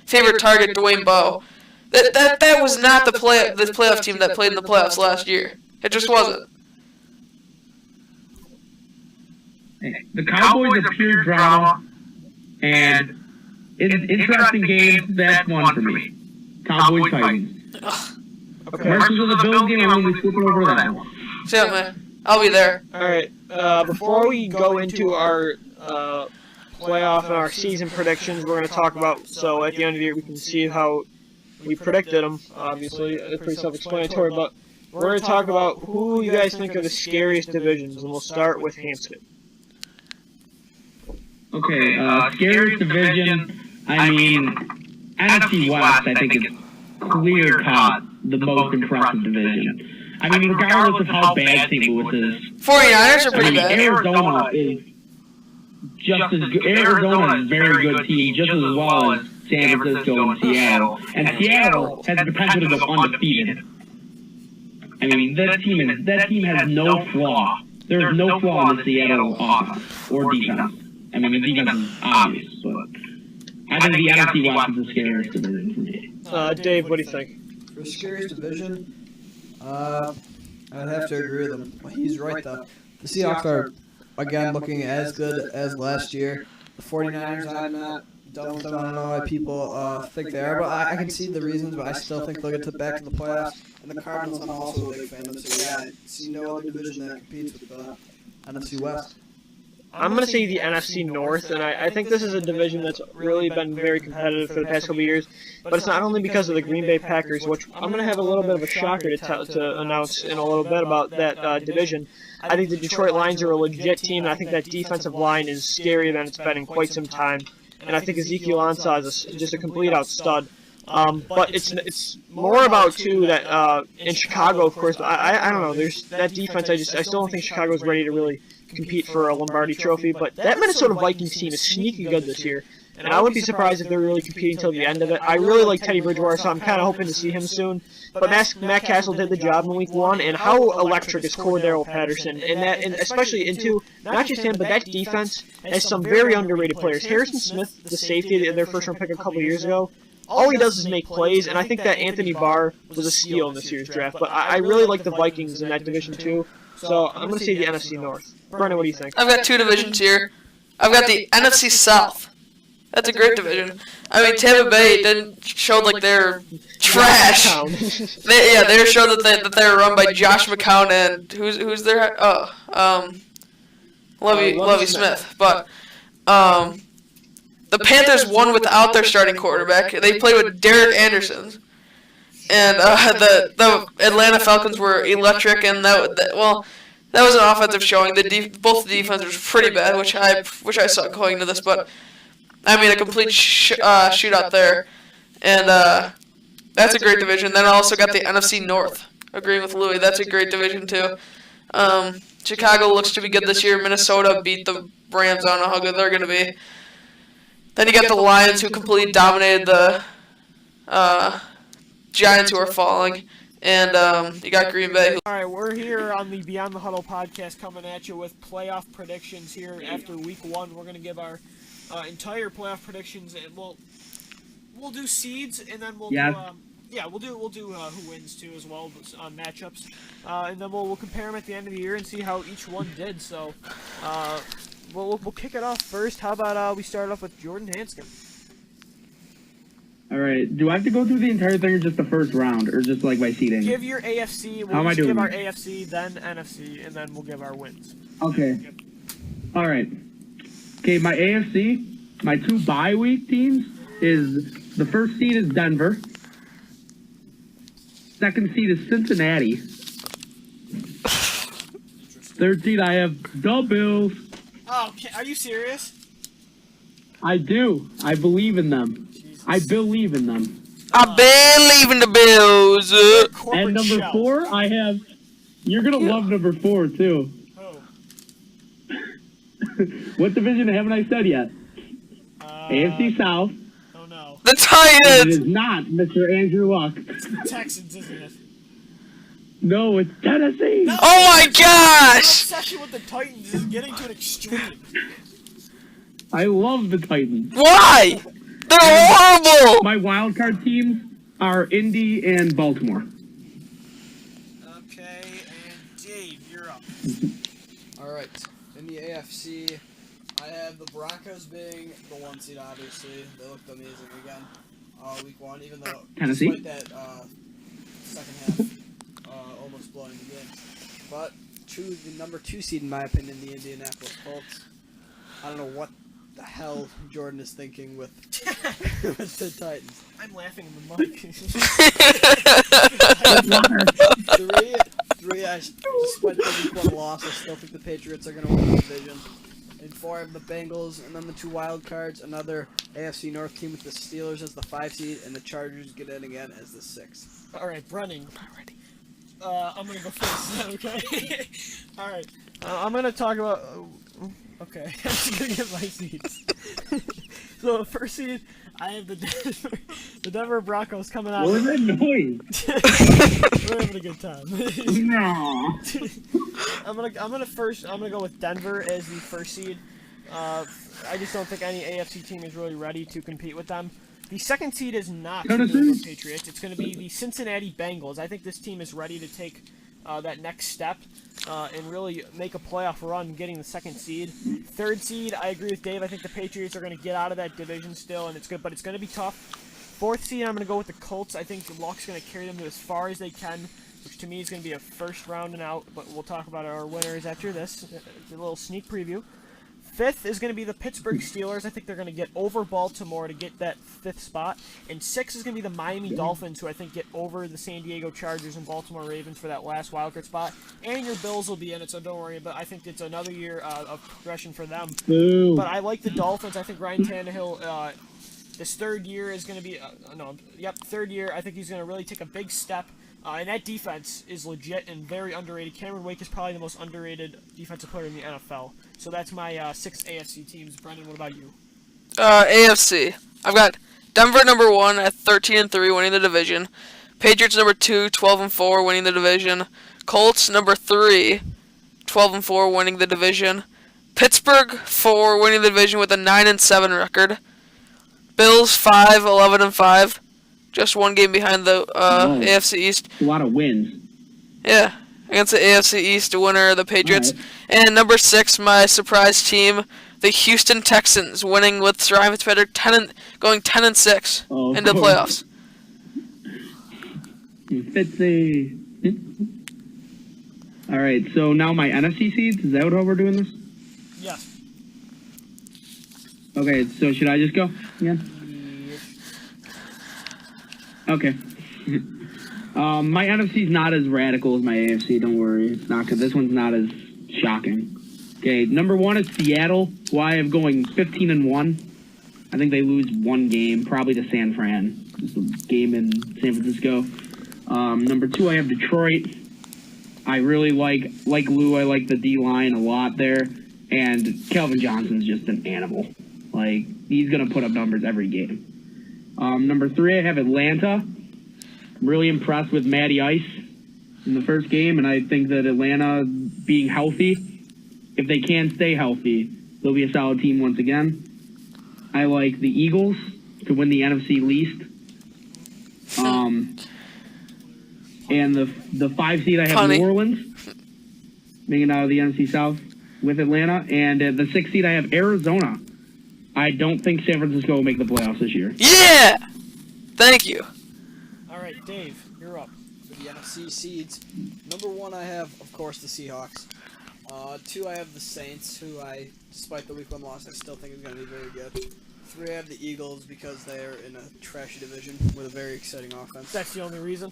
favorite target, Dwayne Bowe. That was not the playoff team that played in the playoffs last year. It just wasn't.
The Cowboys are pure drama, and in interesting games, that's one for me. Cowboys Titans.
Okay.
Versus the Bills game, I'm going to be flipping over to that one.
So, yeah, man, I'll be there.
Alright, before we go into our playoff and our season predictions, we're going to talk about, so at the end of the year we can see how we predicted them, obviously. It's pretty self-explanatory, but we're going to talk about who you guys think are the scariest divisions, and we'll start with Hampton.
Okay, scariest division, I mean, NFC West, I think, is clear-cut the most impressive division. I mean, regardless of how bad St. Louis is,
49ers are
I
pretty
mean,
bad.
Arizona is just as good. Arizona is a very good team, just as well as San Francisco and Seattle. And Seattle has the potential to go undefeated. I mean, that team has no flaw. There's no flaw in the Seattle offense or defense. I mean, the defense is obvious, but I think the NFC West is the scariest division for me.
Dave, what do you think?
For scariest division, I'd have to agree with him. He's right, though. The Seahawks are, again, looking as good as last year. The 49ers, I'm not done with them. I don't know why people think they are, but I can see the reasons, but I still think they'll get back to the playoffs. And the Cardinals, I'm also a big fan of, so yeah, I see no other division that competes with the NFC West.
I'm going to say the NFC North, and I think this is a division that's really been very competitive for the past couple of years, but it's not only because of the Green Bay Packers, which I'm going to have a little bit of a shocker to announce in a little bit about that division. I think the Detroit Lions are a legit team, and I think that defensive line is scarier than it's been in quite some time, and I think Ezekiel Ansah is just a complete-out stud. But it's more about, too, that in Chicago, of course, I don't know, there's that defense, I still don't think Chicago's ready to really compete for a Lombardi trophy, but that Minnesota Vikings team is sneaky good this year, and I wouldn't be surprised if they're really competing till the end of it. I really like Teddy Bridgewater, so I'm kind of hoping to see him soon, but Matt Castle did the job in Week 1, and how electric is Cordero Patterson, and especially into, not just him, but that defense has some very underrated players. Harrison Smith, the safety, their first-round pick a couple of years ago, all he does is make plays, and I think that Anthony Barr was a steal in this year's draft, but I really like the Vikings in that division too, so I'm going to say the NFC North. Brennan, what do you think?
I've got two divisions here. I've got the NFC South. That's a great division. I mean, Tampa Bay didn't show like they're trash. They showed that they were run by Josh McCown and who's their Lovie Smith. But the Panthers won without their starting quarterback. They played with Derek Anderson. And the Atlanta Falcons were electric, and that was an offensive showing. Both the defenses were pretty bad, which I saw going into this, but I mean a complete shootout there, and that's a great division. Then I also got the NFC North. Agreeing with Louis, that's a great division too. Chicago looks to be good this year. Minnesota beat the Rams. I don't know how good they're going to be. Then you got the Lions, who completely dominated the Giants, who are falling. And you got Green Bay.
All right, we're here on the Beyond the Huddle podcast, coming at you with playoff predictions here after Week 1. We're gonna give our entire playoff predictions, and we'll do seeds, and then we'll do who wins too as well on matchups, and then we'll compare them at the end of the year and see how each one did. So, we'll kick it off first. How about we start off with Jordan Hanscom?
All right. Do I have to go through the entire thing or just the first round or just like by seeding?
Give your AFC.
How am I doing?
Give our AFC, then NFC, and then we'll give our wins.
Okay. All right. Okay, my AFC, my 2 bye week teams is the first seed is Denver. Second seed is Cincinnati. Third seed I have the Bills.
Oh, okay. Are you serious?
I do. I believe in them.
Jesus.
I believe in them.
I believe in the Bills.
And number
shell.
4, I have. You're gonna love number 4 too.
Oh.
What division haven't I said yet? AFC South.
Oh no.
The
It
Titans.
is not Mr. Andrew Luck.
It's the Texans, isn't it?
No, it's Tennessee.
No.
Oh my
Your
gosh!
obsession with the Titans is getting to an extreme.
I love the Titans.
Why? They're horrible.
My wild card teams are Indy and Baltimore.
Okay, and Dave, you're up.
All right. In the AFC, I have the Broncos being the 1 seed. Obviously, they looked amazing again. Week 1, even though
Tennessee?
despite that second half almost blowing the game. But the number 2 seed in my opinion, the Indianapolis Colts. I don't know what the hell Jordan is thinking with with the Titans.
I'm laughing in the mic. Despite the Week 1 loss, I still think the Patriots are going to win the division. In 4, I have the Bengals, and then the 2 wild cards, another AFC North team with the Steelers as the 5 seed, and the Chargers get in again as the 6. All right, Brennan. I'm gonna go first. Is that okay? All right. I'm gonna talk about. Okay, I'm just gonna get my seeds. So the first seed, I have the Denver Broncos coming out.
What was that noise?
We're having a good time.
No.
I'm gonna go with Denver as the first seed. I just don't think any AFC team is really ready to compete with them. The second seed is not the New England Patriots. It's going to be the Cincinnati Bengals. I think this team is ready to take that next step and really make a playoff run, getting the second seed. Third seed, I agree with Dave. I think the Patriots are going to get out of that division still, and it's good, but it's going to be tough. Fourth seed, I'm going to go with the Colts. I think Luck's going to carry them to as far as they can, which to me is going to be a first round and out. But we'll talk about our winners after this. It's a little sneak preview. Fifth is going to be the Pittsburgh Steelers. I think they're going to get over Baltimore to get that 5th spot. And 6 is going to be the Miami Dolphins, who I think get over the San Diego Chargers and Baltimore Ravens for that last wildcard spot. And your Bills will be in it, so don't worry. But I think it's another year of progression for them.
Boo.
But I like the Dolphins. I think Ryan Tannehill, this third year is going to be third year. I think he's going to really take a big step. And that defense is legit and very underrated. Cameron Wake is probably the most underrated defensive player in the NFL. So that's my 6 AFC teams. Brendan, what about you?
AFC. I've got Denver number 1 at 13-3, winning the division. Patriots number 2, 12-4, winning the division. Colts number 3, 12-4, winning the division. Pittsburgh 4, winning the division with a 9-7 record. Bills 5, 11-5. Just 1 game behind the AFC East.
A lot of wins.
Yeah, against the AFC East winner, the Patriots.
Right.
And number 6, my surprise team, the Houston Texans, winning with Sir Ryan Fitzpatrick going 10-6 into the playoffs.
Fitzy. All right, so now my NFC seeds. Is that how we're doing this?
Yes.
Okay, so should I just go again? Okay. My NFC's not as radical as my AFC. Don't worry, it's not, because this one's not as shocking. Okay, number 1 is Seattle, who I have going 15-1. I think they lose 1 game, probably to San Fran. It's a game in San Francisco. Number 2, I have Detroit. I really like Lou. I like the D line a lot there, and Calvin Johnson's just an animal. Like, he's gonna put up numbers every game. Number 3, I have Atlanta. really impressed with Matty Ice in the first game, and I think that Atlanta being healthy, if they can stay healthy, they'll be a solid team once again. I like the Eagles to win the NFC Least. And the 5 seed I have New Orleans making it out of the NFC South with Atlanta, and the 6 seed I have Arizona. I don't think San Francisco will make the playoffs this year.
Yeah! Thank you.
All right, Dave, you're up for the NFC seeds. Number 1, I have, of course, the Seahawks. 2, I have the Saints, who despite the week 1 loss, I still think is going to be very good. 3, I have the Eagles because they're in a trashy division with a very exciting offense.
That's the only reason.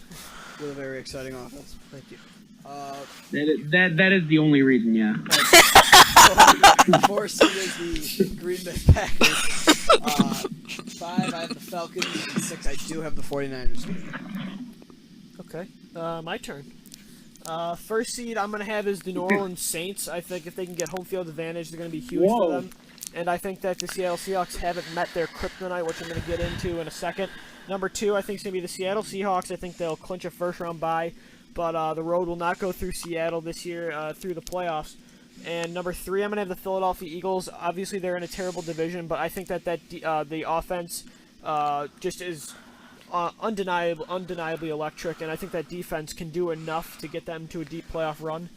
With a very exciting offense. Thank you.
That is the only reason, yeah.
4 seed is the Green Bay Packers. 5, I have the Falcons. And 6, I do have the 49ers.
Okay, my turn. First seed I'm going to have is the New Orleans Saints. I think if they can get home field advantage, they're going to be huge for them. And I think that the Seattle Seahawks haven't met their kryptonite, which I'm going to get into in a second. Number 2, I think it's going to be the Seattle Seahawks. I think they'll clinch a first-round bye, but the road will not go through Seattle this year through the playoffs. And number 3, I'm going to have the Philadelphia Eagles. Obviously, they're in a terrible division, but I think that the offense just is undeniably electric, and I think that defense can do enough to get them to a deep playoff run.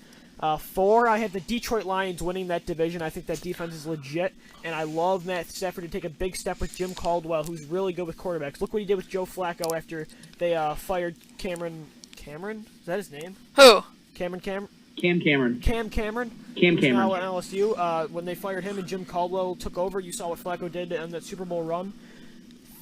4, I have the Detroit Lions winning that division. I think that defense is legit, and I love Matt Stafford to take a big step with Jim Caldwell, who's really good with quarterbacks. Look what he did with Joe Flacco after they fired Cameron? Is that his name?
Who?
Cam Cameron.
Cam Cameron.
Now at LSU. When they fired him and Jim Caldwell took over, you saw what Flacco did to end that Super Bowl run.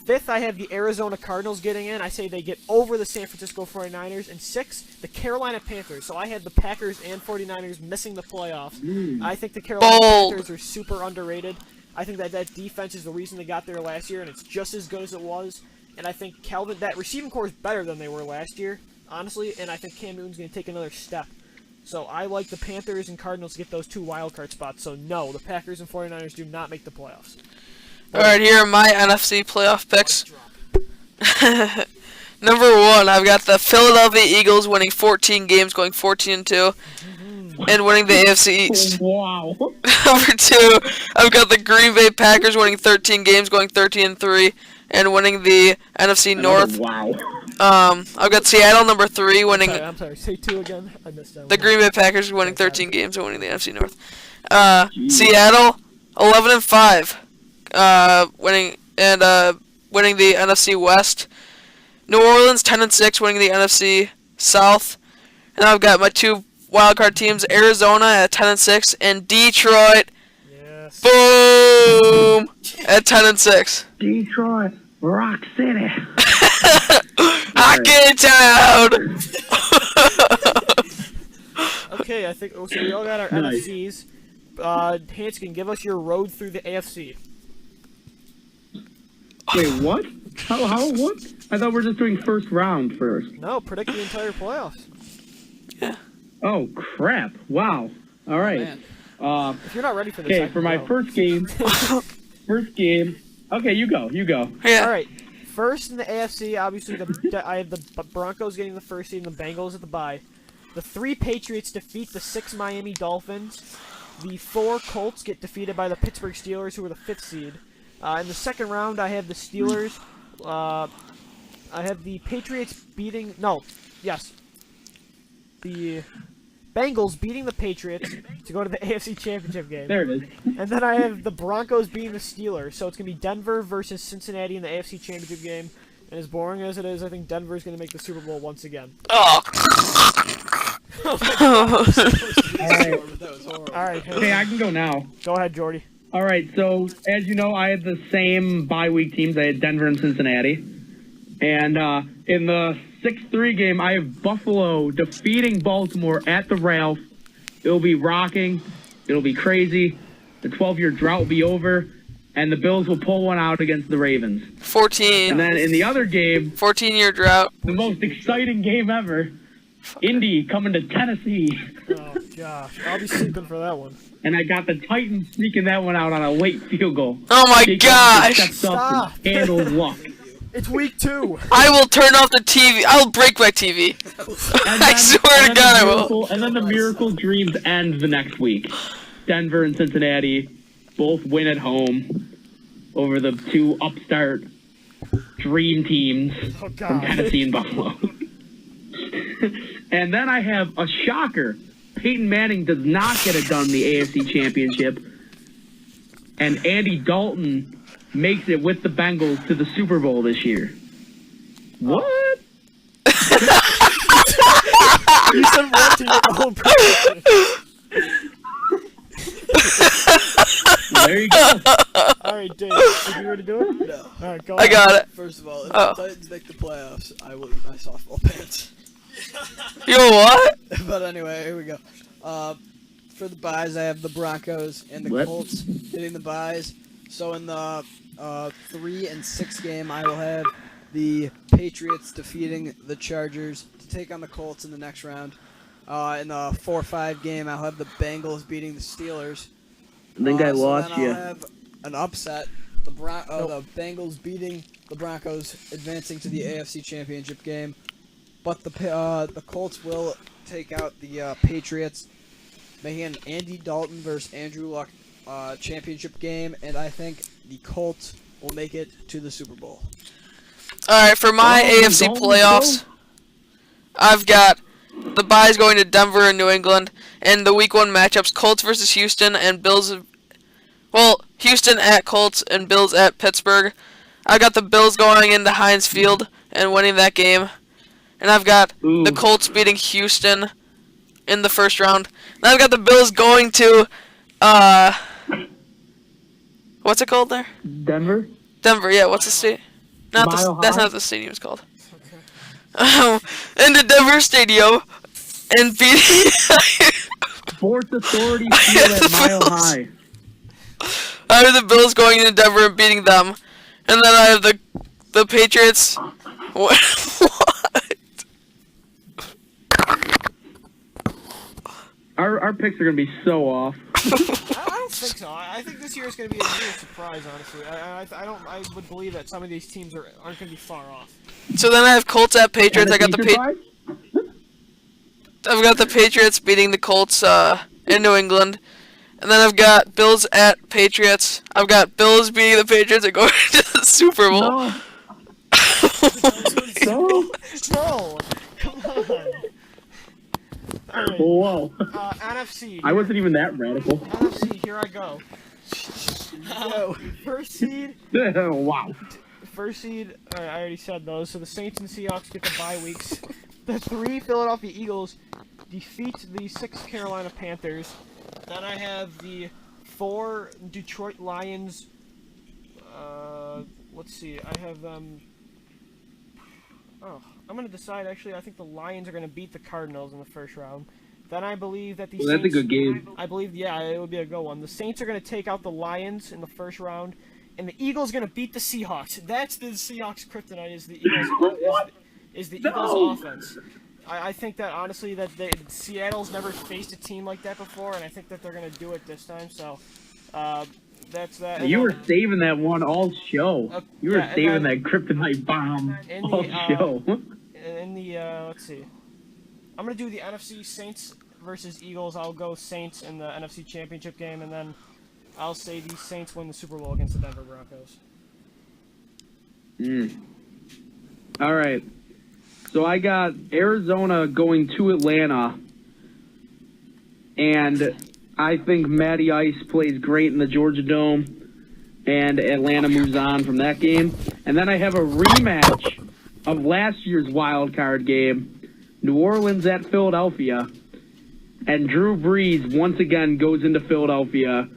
5th, I have the Arizona Cardinals getting in. I say they get over the San Francisco 49ers. And 6, the Carolina Panthers. So I had the Packers and 49ers missing the playoffs. I think the Carolina Panthers are super underrated. I think that defense is the reason they got there last year, and it's just as good as it was. And I think that receiving core is better than they were last year, honestly, and I think Cam Newton's going to take another step. So I like the Panthers and Cardinals to get those 2 wildcard spots. So no, the Packers and 49ers do not make the playoffs.
Alright, here are my NFC playoff picks. Number 1, I've got the Philadelphia Eagles winning 14 games, going 14-2, and winning the AFC East.
Wow.
Number 2, I've got the Green Bay Packers winning 13 games, going 13-3, and winning the NFC North.
Wow.
I've got Seattle number 3 winning.
I'm sorry. Say 2 again. I missed that.
The Green Bay Packers winning 13 games and winning the NFC North. Seattle 11-5. Winning the NFC West. New Orleans 10-6, winning the NFC South. And I've got my 2 wildcard teams: Arizona at 10-6 and Detroit.
Yes.
Boom at 10-6.
Detroit, Rock City.
Hockey Town.
Okay, I think so. We all got our NFCs. Hanskin, give us your road through the AFC.
Wait, what? How, what? I thought we were just doing first round first.
No, predict the entire playoffs.
Yeah.
Oh, crap. Wow. All right.
If you're not ready for this,
Okay, for my first game. Okay, you go.
Yeah.
All right. First in the AFC, obviously, I have the Broncos getting the first seed and the Bengals at the bye. The 3 Patriots defeat the 6 Miami Dolphins. The 4 Colts get defeated by the Pittsburgh Steelers, who were the 5th seed. In the second round, I have the Steelers. I have the Patriots beating... No. Yes. The Bengals beating the Patriots to go to the AFC Championship game.
There it is.
And then I have the Broncos beating the Steelers. So it's going to be Denver versus Cincinnati in the AFC Championship game. And as boring as it is, I think Denver is going to make the Super Bowl once again.
Oh.
All right.
Okay, I can go now.
Go ahead, Jordy.
All right, so as you know, I had the same bye week teams. I had Denver and Cincinnati. And in the 6-3 game, I have Buffalo defeating Baltimore at the Ralph. It'll be rocking. It'll be crazy. The 12-year drought will be over. And the Bills will pull one out against the Ravens.
14.
And then in the other game,
14-year drought.
the most exciting game ever, Indy coming to Tennessee.
Oh, gosh. I'll be sleeping for that one.
And I got the Titans sneaking that one out on a late field goal.
Oh my
Jake
gosh!
steps up and handles luck.
It's week 2.
I will turn off the TV. I'll break my TV. I swear to God I will.
And then the Miracle Dreams end the next week. Denver and Cincinnati both win at home over the 2 upstart dream teams
Oh, God.
from Tennessee and Buffalo. And then I have a shocker. Peyton Manning does not get it done in the AFC Championship. And Andy Dalton makes it with the Bengals to the Super Bowl this year. What?
You said one team the whole prediction.
There you go.
Alright, Dave, did you ready to do it?
No.
Alright, go
I
on.
got it.
First of all, if
Oh.
the Titans make the playoffs, I will eat my softball pants.
You know what?
But anyway, here we go. For the buys, I have the Broncos and the
What?
Colts hitting the buys. So in the 3 and 6 game, I will have the Patriots defeating the Chargers to take on the Colts in the next round. In the 4-5 game, I'll have the Bengals beating the Steelers.
I think I
So
lost
then I'll
you.
have an upset. The Bengals beating the Broncos, advancing to the AFC Championship game. But the Colts will take out the Patriots, making an Andy Dalton versus Andrew Luck championship game, and I think the Colts will make it to the Super Bowl.
Alright, for my AFC
Dalton,
playoffs, I've got the buys going to Denver and New England, and the week 1 matchups, Colts versus Houston and Bills. Well, Houston at Colts and Bills at Pittsburgh. I've got the Bills going into Heinz Field and winning that game. And I've got the Colts beating Houston in the first round. And I've got the Bills going to, what's it called there?
Denver?
Denver, yeah, what's the state? That's
Mile
not
High?
what the stadium's called. In the Denver Stadium and beating
Sports Authority Field at
The
Mile
Bills.
High.
I have the Bills going into Denver and beating them. And then I have the Patriots. What?
Our picks are going to be so off.
I don't think so. I think this year is going to be a real surprise, honestly. I would believe that some of these teams aren't going to be far off.
So then I have Colts at Patriots. I got the I've got the Patriots beating the Colts in New England. And then I've got Bills at Patriots. I've got Bills beating the Patriots and going to the Super Bowl.
No.
No! Come on! Alright,
Whoa.
NFC.
I wasn't even that radical.
NFC, here I go. First seed,
Wow.
I already said those. So the Saints and Seahawks get the bye weeks. The 3 Philadelphia Eagles defeat the 6 Carolina Panthers. Then I have the 4 Detroit Lions. Let's see. I have them. Oh, I'm gonna decide. Actually, I think the Lions are gonna beat the Cardinals in the first round. Then I believe that the
Well, that's a
Saints,
good game.
I believe, yeah, it would be a good one. The Saints are gonna take out the Lions in the first round, and the Eagles gonna beat the Seahawks. That's the Seahawks' kryptonite. Is the Eagles? Is the Eagles' offense? I think that honestly that Seattle's never faced a team like that before, and I think that they're gonna do it this time. So, that's that.
You were saving that one all show. You were
yeah, and
saving
then-
that kryptonite bomb
in
all
the,
show.
In the let's see, I'm gonna do the NFC Saints versus Eagles. I'll go Saints in the NFC Championship game, and then I'll say the Saints win the Super Bowl against the Denver Broncos.
All right. So I got Arizona going to Atlanta, and I think Matty Ice plays great in the Georgia Dome, and Atlanta moves on from that game. And then I have a rematch of last year's wild card game, New Orleans at Philadelphia, and Drew Brees once again goes into Philadelphia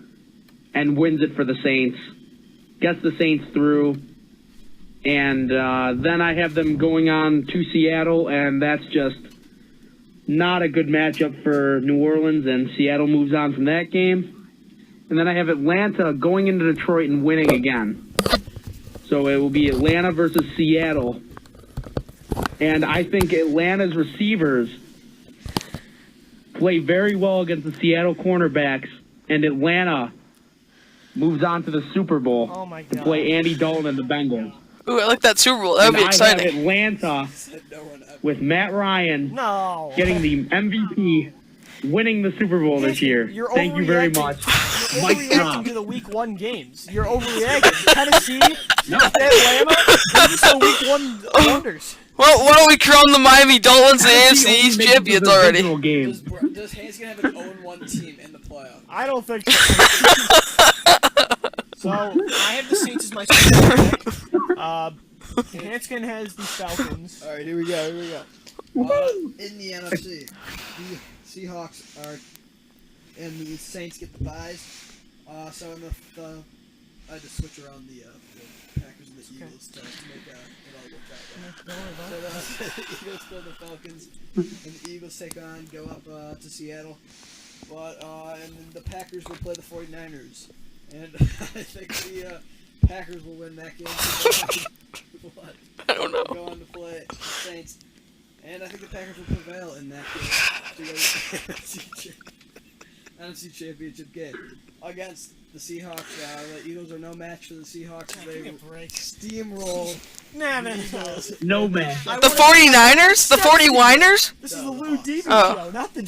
and wins it for the Saints, gets the Saints through. And then I have them going on to Seattle, and that's just not a good matchup for New Orleans, and Seattle moves on from that game. And then I have Atlanta going into Detroit and winning again. So it will be Atlanta versus Seattle. And I think Atlanta's receivers play very well against the Seattle cornerbacks, and Atlanta moves on to the Super Bowl
Oh my
to
God.
play Andy Dalton and the Bengals.
Ooh, I like that Super Bowl. That would be
And I have
exciting.
Atlanta with Matt Ryan
No.
getting the MVP, winning the Super Bowl this year.
You're
Thank you very
overreacting.
much.
You're
Mike
overreacting
Tom.
to the Week 1 games. You're overreacting. Tennessee, Atlanta, those are the Week 1 wonders.
Well, why don't we crown the Miami Dolphins the
That's
AFC
the only
East
make it to
champions
the
already?
divisional game.
Does Haynes gonna have an 0-1 team in the playoffs?
I don't think so. So, I have the Saints as my Super Bowl pick. Hanskin has the Falcons.
All right, here we go. In the NFC, the Seahawks are, and the Saints get the byes. So in the I had to switch around the Packers and the Eagles to make it all work out.
Don't worry about it.
So the Eagles play the Falcons, and the Eagles go up to Seattle. But and then the Packers will play the 49ers, and I think the Packers will win that game. What?
I don't know.
Go on to play Saints, and I think the Packers will prevail in that game to go to the NFC Championship game against the Seahawks. The Eagles are no match for the Seahawks. They
Give me a break.
steamroll
Nah.
No man.
The 49ers? The 40-winers?
This is the Lou Diva
Oh.
show, not the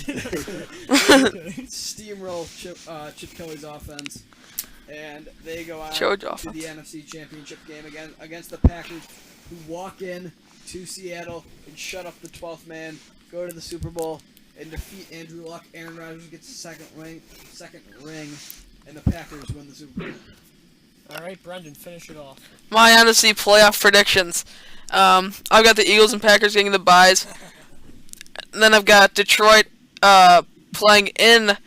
steamroll Chip Kelly's offense, and they go out
George
to
offense.
the NFC Championship game against the Packers, who walk in to Seattle and shut up the 12th man, go to the Super Bowl, and defeat Andrew Luck. Aaron Rodgers gets the second ring, and the Packers win the Super Bowl.
Alright, Brendan, finish it off.
My NFC playoff predictions. I've got the Eagles and Packers getting the byes. And then I've got Detroit playing in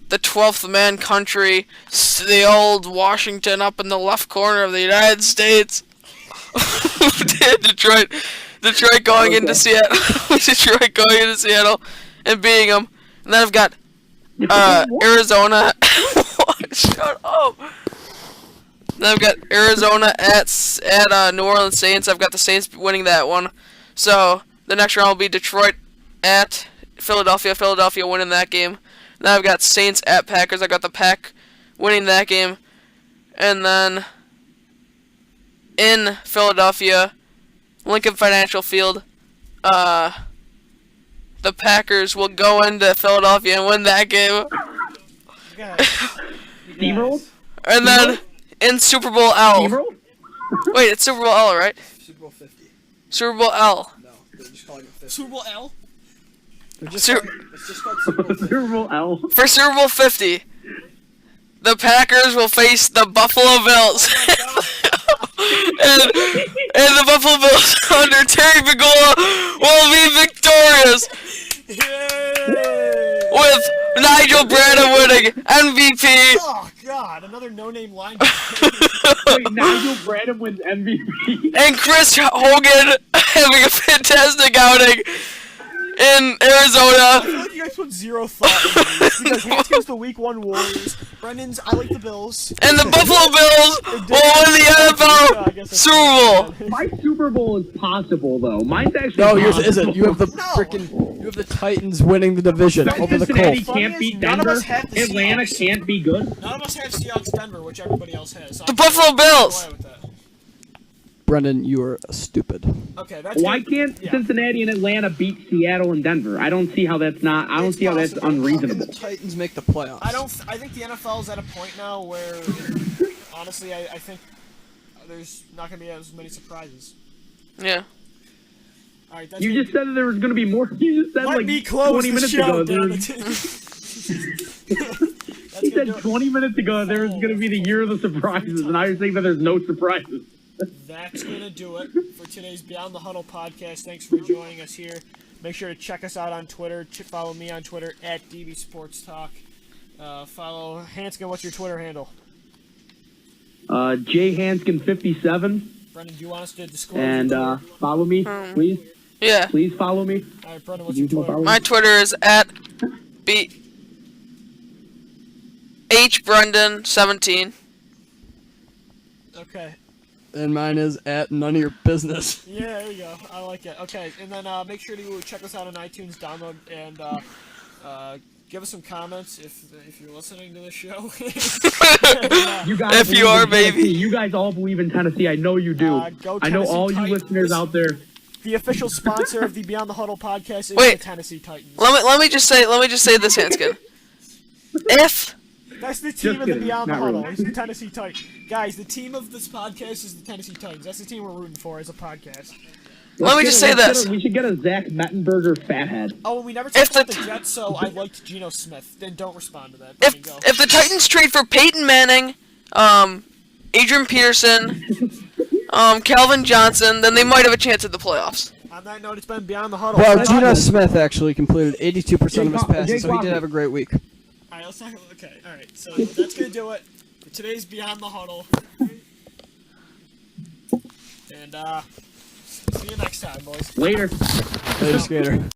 the 12th man country, the old Washington up in the left corner of the United States. Detroit going into Seattle. Detroit going into Seattle and beating them. And then I've got Arizona. Shut up. Then I've got Arizona at New Orleans Saints. I've got the Saints winning that one. So the next round will be Detroit at Philadelphia. Philadelphia winning that game. Then I've got Saints at Packers. I got the Pack winning that game. And then in Philadelphia, Lincoln Financial Field, the Packers will go into Philadelphia and win that game.
Steamroll?
And then in Super Bowl L.
Steamroll?
Wait, it's Super Bowl L, right?
Super Bowl 50.
Super Bowl L.
No, they're just calling it 50.
Super Bowl L?
They're just
Su-
calling it's just called Super Bowl 50.
Super Bowl L.
For Super Bowl 50, the Packers will face the Buffalo Bills. and the Buffalo Bills under Terry Pagula will be victorious
Yay!
with Nigel Bradham winning MVP.
Oh, God, another no-name line.
Wait, Nigel Bradham wins MVP.
And Chris Hogan having a fantastic outing in
I feel
Arizona.
like you guys put zero thought into this, because Hanskin's the Week 1 Warriors. Brendan's, I like the Bills.
And the Buffalo Bills will win the NFL Super Bowl.
My Super Bowl is possible, though. Mine's actually
No, yours
possible.
isn't. You have the
No.
you have the Titans winning the division over the
Cincinnati
Colts.
can't beat
None of
Denver.
us have the
Atlanta
Seahawks.
can't be good.
None of us have Seahawks Denver, which everybody else has. So
The
I'm
Buffalo
gonna
Bills.
go away with that.
Brendan, you are stupid.
Okay, that's
Why
good.
can't
Yeah.
Cincinnati and Atlanta beat Seattle and Denver? I don't see how that's not. I don't
It's
see how that's
possible.
How can
unreasonable.
the Titans make the playoffs?
I think the NFL is at a point now where, honestly, I think there's not going to be as many surprises.
Yeah.
All right, that's
You just said that there was going to be more. You just said
Let
like
me close
20
the
minutes
show,
ago. There
damn
was,
it.
you said 20 minutes ago there was going to be the year of the surprises, and now you're saying that there's no surprises.
That's going to do it for today's Beyond the Huddle podcast. Thanks for joining us here. Make sure to check us out on Twitter. Follow me on Twitter at DB Sports Talk. Follow Hanskin. What's your Twitter handle?
Jay Hanskin 57,
Brendan, do you want us to disclose?
and
your Twitter?
follow me, please.
Yeah.
Please follow me.
All right, Brendan, what's your
You wanna
Twitter?
follow
My Twitter is at HBrendan17.
Okay.
And mine is at none of your business.
Yeah, there you go. I like it. Okay, and then make sure to check us out on iTunes, download, and Give us some comments if you're listening to the show.
You guys
If you
believe
are,
in Tennessee.
baby.
You guys all believe in Tennessee. I know you do.
Go
I know
Tennessee
all you
Titans.
listeners out there.
The official sponsor of the Beyond the Huddle podcast is
Wait.
the Tennessee Titans.
Let me just say this, Hanskin. If
That's the team
Just
of the
kidding,
Beyond the
not
Huddle.
really.
It's the Tennessee Titans. Guys, the team of this podcast is the Tennessee Titans. That's the team we're rooting for as a podcast.
Let me just say this.
We should get a Zach Mettenberger fathead.
Oh, and we never
If
talked about
the
the Jets, so I liked Geno Smith. Then don't respond to that. There you go.
if the Titans trade for Peyton Manning, Adrian Peterson, Calvin Johnson, then they might have a chance at the playoffs.
On that note, it's been Beyond the Huddle.
Well, Geno Smith actually completed 82% of his passes, so he did have a great week.
Alright, let's talk. Okay, alright. So that's gonna do it for today's Beyond the Huddle. And see you next time, boys.
Later.
Later, skater.